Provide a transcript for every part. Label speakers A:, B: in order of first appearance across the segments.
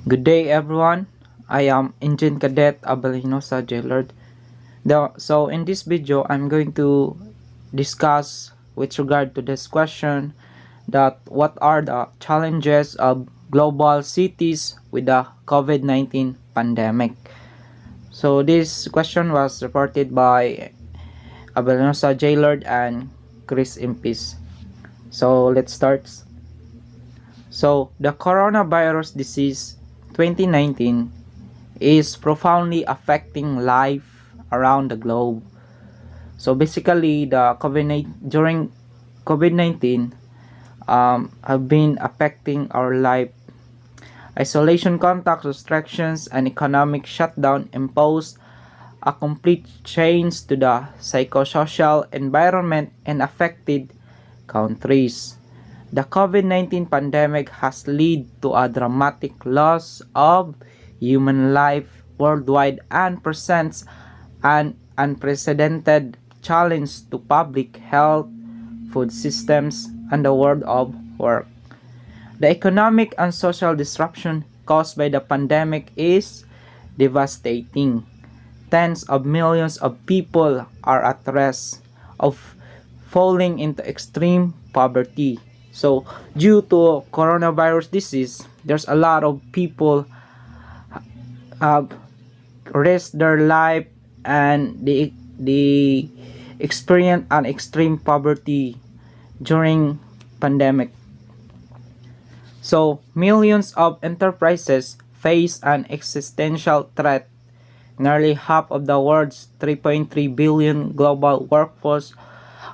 A: Good day, everyone. I am Engine Cadet Abelinosa Jailard. So, in this video, I'm going to discuss with regard to this question that what are the challenges of global cities with the COVID-19 pandemic. So, this question was reported by Abelinosa Jailard and Chris Impis. So, let's start. So, the coronavirus disease 2019 is profoundly affecting life around the globe. So basically, the during COVID-19 have been affecting our life. Isolation, contact restrictions, and economic shutdown impose a complete change to the psychosocial environment in affected countries. The COVID-19 pandemic has led to a dramatic loss of human life worldwide and presents an unprecedented challenge to public health, food systems, and the world of work. The economic and social disruption caused by the pandemic is devastating. Tens of millions of people are at risk of falling into extreme poverty. So, due to coronavirus disease, there's a lot of people have risked their life and they experience an extreme poverty during pandemic. So, millions of enterprises face an existential threat. Nearly half of the world's 3.3 billion global workforce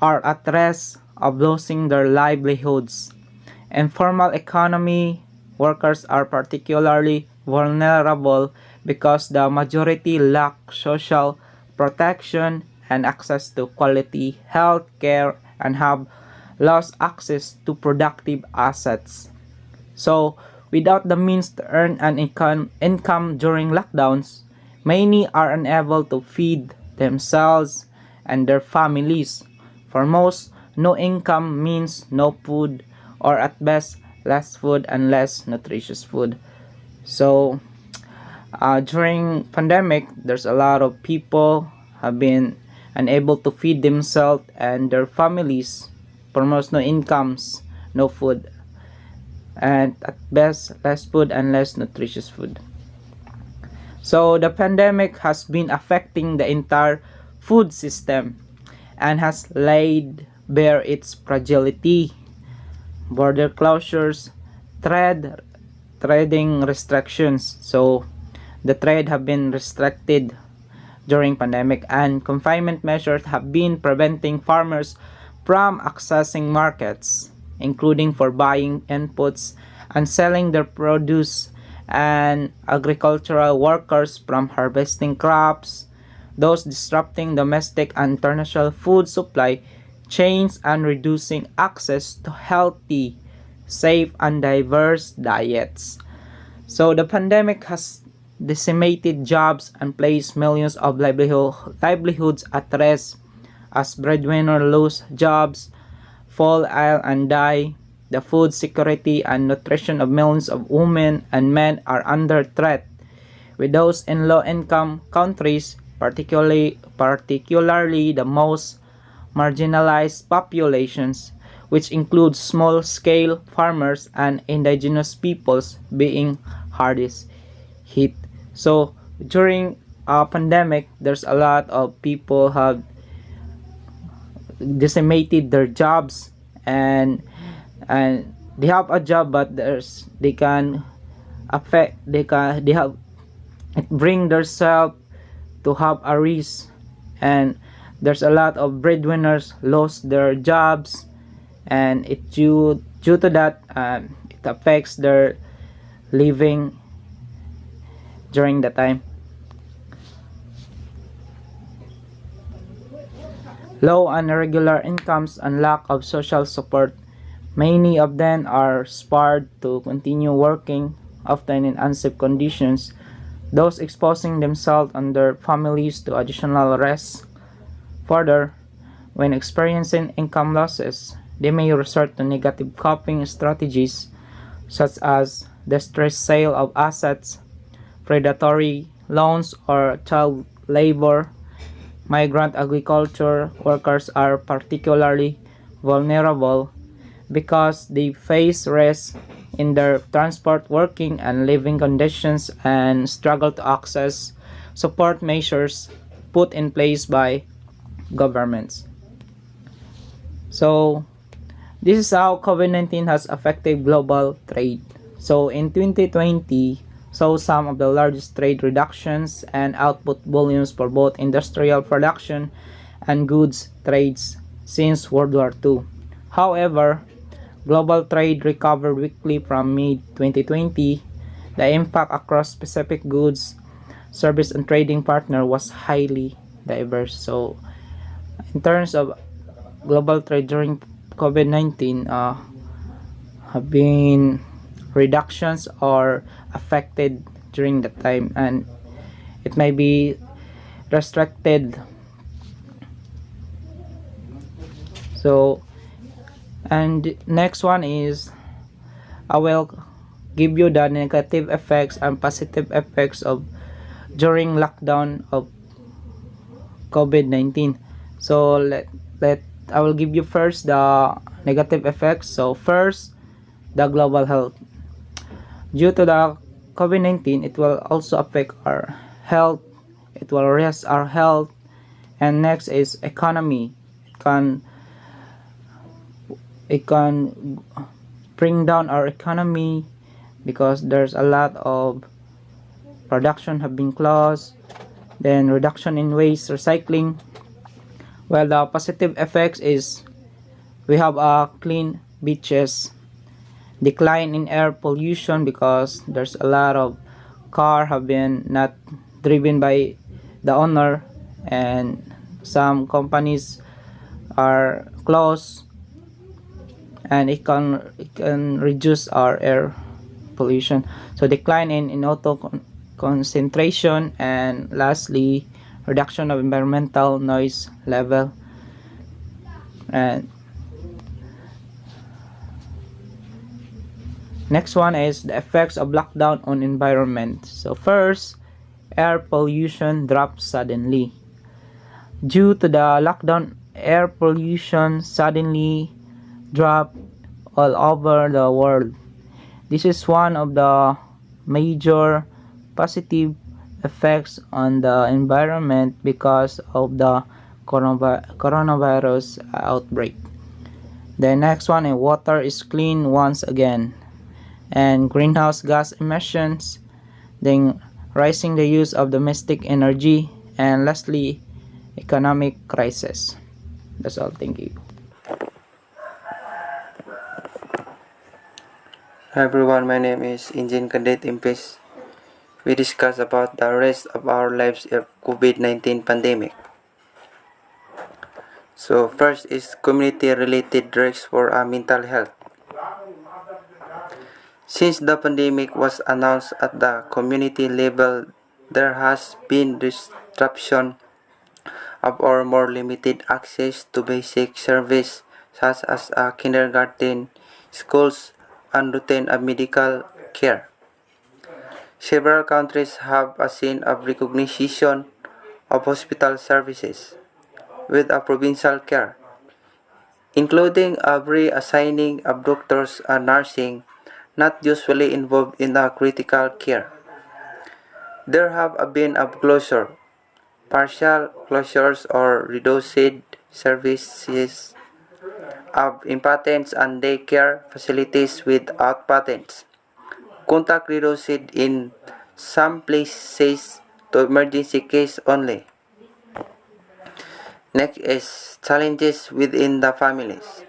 A: are at risk of losing their livelihoods. Informal economy workers are particularly vulnerable because the majority lack social protection and access to quality health care and have lost access to productive assets. So, without the means to earn an income during lockdowns, many are unable to feed themselves and their families. For most, no income means no food, or at best, less food and less nutritious food. So, during pandemic, there's a lot of people have been unable to feed themselves and their families. For most, no incomes, no food, and at best, less food and less nutritious food. So, the pandemic has been affecting the entire food system and has laid bare its fragility. Border closures, trading restrictions. So, the trade have been restricted during pandemic and confinement measures have been preventing farmers from accessing markets, including for buying inputs and selling their produce, and agricultural workers from harvesting crops, those disrupting domestic and international food supply chains and reducing access to healthy, safe, and diverse diets. So the pandemic has decimated jobs and placed millions of livelihoods at risk as breadwinners lose jobs, fall ill, and die. The food security and nutrition of millions of women and men are under threat, with those in low-income countries, particularly the most marginalized populations, which include small-scale farmers and indigenous peoples, being hardest hit. So during a pandemic, there's a lot of people have decimated their jobs and they have a job but they can affect they have it bring themselves to have a risk, and there's a lot of breadwinners lost their jobs, and it due to that it affects their living during the time. Low and irregular incomes and lack of social support. Many of them are spurred to continue working, often in unsafe conditions, those exposing themselves and their families to additional risk. Further, when experiencing income losses, they may resort to negative coping strategies such as distressed sale of assets, predatory loans, or child labor. Migrant agriculture workers are particularly vulnerable because they face risks in their transport, working, and living conditions and struggle to access support measures put in place by governments. So, this is how COVID-19 has affected global trade. So, in 2020, saw some of the largest trade reductions and output volumes for both industrial production and goods trades since World War II. However, global trade recovered weakly from mid-2020. The impact across specific goods, service, and trading partner was highly diverse. So, in terms of global trade during COVID-19, have been reductions or affected during that time, and it may be restricted. So, and next one is I will give you the negative effects and positive effects of during lockdown of COVID-19. So let I will give you first the negative effects. So first, the global health. Due to the COVID-19, it will also affect our health. It will risk our health. And next is economy. It can it can bring down our economy because there's a lot of production have been closed, then reduction in waste recycling. Well, the positive effects is we have a clean beaches, decline in air pollution because there's a lot of car have been not driven by the owner, and some companies are closed, and it can reduce our air pollution. So decline in auto concentration, and lastly reduction of environmental noise level. And next one is the effects of lockdown on environment. So first, air pollution dropped suddenly. Due to the lockdown, air pollution suddenly dropped all over the world. This is one of the major positive effects on the environment because of the coronavirus outbreak. The next one is water is clean once again, and greenhouse gas emissions, then rising the use of domestic energy, and lastly, economic crisis. That's all. Thank you.
B: Hi everyone, my name is Engine Cadet Impes. We discuss about the rest of our lives of COVID-19 pandemic. So first is community-related risks for mental health. Since the pandemic was announced at the community level, there has been disruption of or more limited access to basic service such as kindergarten, schools, and routine medical care. Several countries have a scene of recognition of hospital services with a provincial care, including a reassigning of doctors and nursing not usually involved in a critical care. There have been a closure, partial closures or reduced services of inpatients and daycare facilities without patents. Contact reduced in some places to emergency case only. Next is challenges within the families.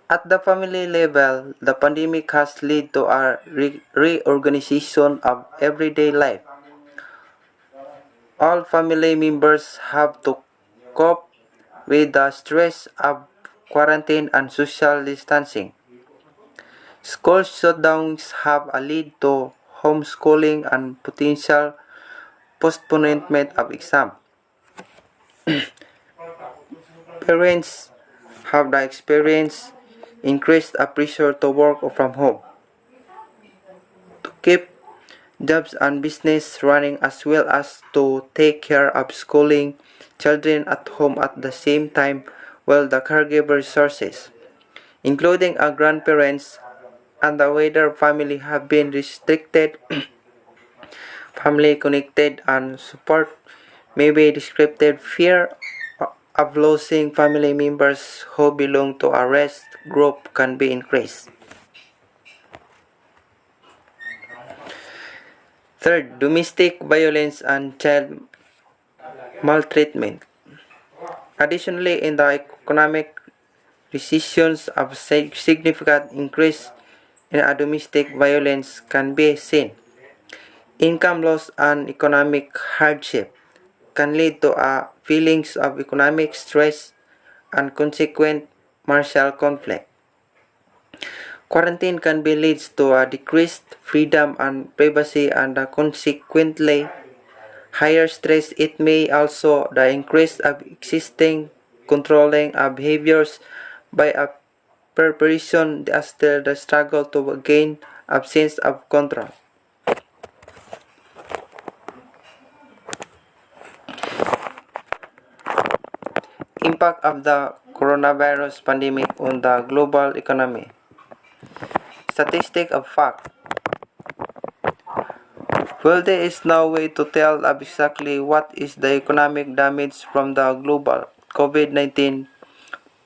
B: At the family level, the pandemic has led to a reorganization of everyday life. All family members have to cope with the stress of quarantine and social distancing. School shutdowns have led to homeschooling and potential postponement of exam. Parents have the experience increased pressure to work from home. keep jobs and business running as well as to take care of schooling children at home at the same time while the caregiver resources, including our grandparents and the wider family have been restricted. Family connected and support may be described fear of losing family members who belong to a risk group can be increased. Third, domestic violence and child maltreatment. Additionally, in the economic recessions, a significant increase in domestic violence can be seen. Income loss and economic hardship can lead to feelings of economic stress and consequent martial conflict. Quarantine can be leads to a decreased freedom and privacy and consequently higher stress. It may also the increase of existing controlling behaviors by a perversion as the struggle to gain absence of control. Impact of the coronavirus pandemic on the global economy. Statistic of fact. Well, there is no way to tell exactly what is the economic damage from the global COVID-19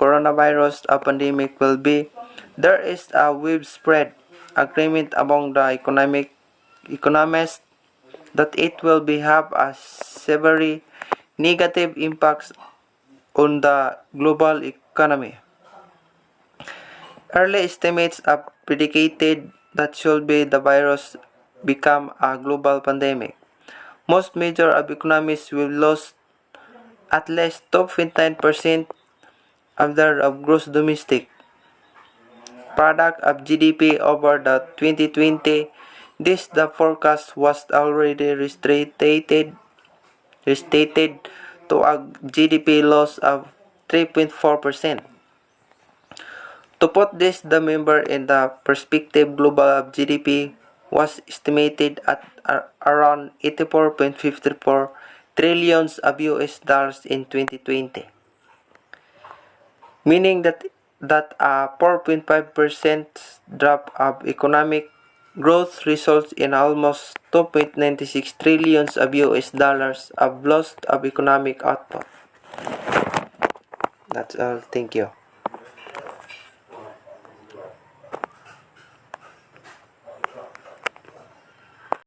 B: coronavirus pandemic will be. There is a widespread agreement among the economists that it will have a severe negative impacts on the global economy. Early estimates have predicated that should be the virus become a global pandemic, most major economies will lose at least 2.9% of their gross domestic product of GDP over the 2020. This the forecast was already restated to a GDP loss of 3.4%. To put this the member in the perspective, global GDP was estimated at around 84.54 trillions of US dollars in 2020, meaning that a 4.5% drop of economic growth results in almost 2.96 trillions of US dollars of loss of economic output. That's all. Thank you.